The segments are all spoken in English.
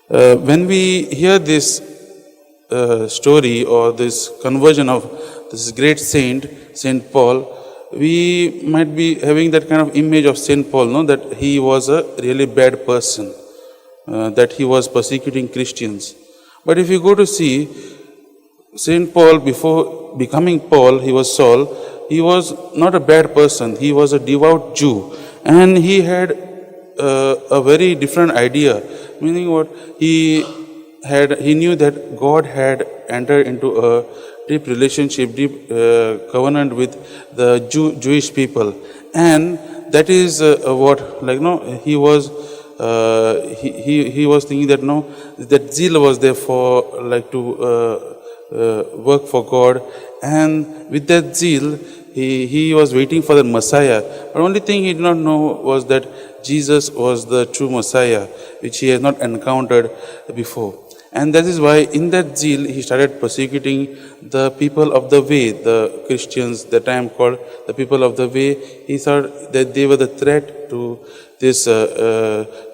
When we hear this story or this conversion of this great saint, Saint Paul, we might be having that kind of image of Saint Paul, no, that he was a really bad person, that he was persecuting Christians. But if you go to see Saint Paul, before becoming Paul, he was Saul. He was not a bad person. He was a devout Jew, and he had a very different idea. Meaning, what he knew that God had entered into a deep relationship, deep covenant with the Jewish people, and that is what, like, no, he was. He was thinking that, no, that zeal was there for, like, to work for God, and with that zeal he was waiting for the Messiah. But only thing he did not know was that Jesus was the true Messiah, which he had not encountered before. And that is why in that zeal he started persecuting the people of the way, the Christians, that time called the people of the way. He thought that they were the threat to this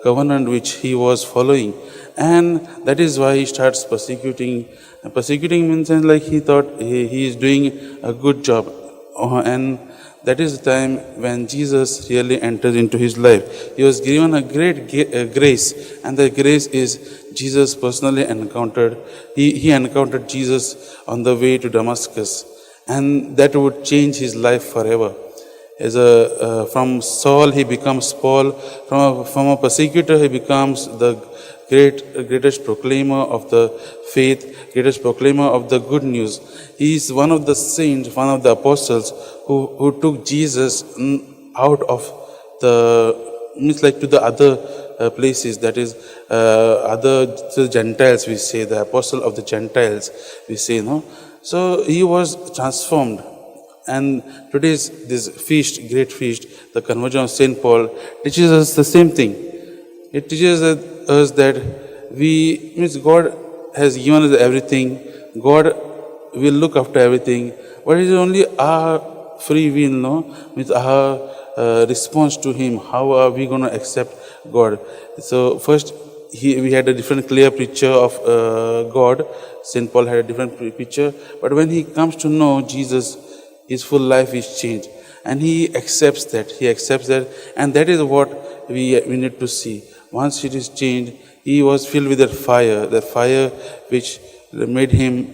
covenant which he was following. And that is why he starts persecuting. Persecuting means, like, he thought he is doing a good job. And that is the time when Jesus really enters into his life. He was given a great grace, and the grace is Jesus personally encountered. He encountered Jesus on the way to Damascus, and that would change his life forever. From Saul he becomes Paul. From a persecutor he becomes the greatest proclaimer of the faith, greatest proclaimer of the good news. He is one of the saints, one of the apostles who took Jesus out of the, means, like, to the other places, that is other to the Gentiles, we say, the apostle of the Gentiles, we say, no. So he was transformed. And today's this feast, great feast, the conversion of Saint Paul, teaches us the same thing. It teaches us that God has given us everything. God will look after everything. But it is only our free will, no, with our response to Him. How are we going to accept God? So first, we had a different clear picture of God. Saint Paul had a different picture. But when he comes to know Jesus, his full life is changed, and he accepts that. And that is what we need to see. Once it is changed, he was filled with that fire which made him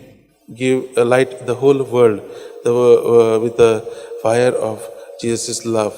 give a light the whole world, with the fire of Jesus' love.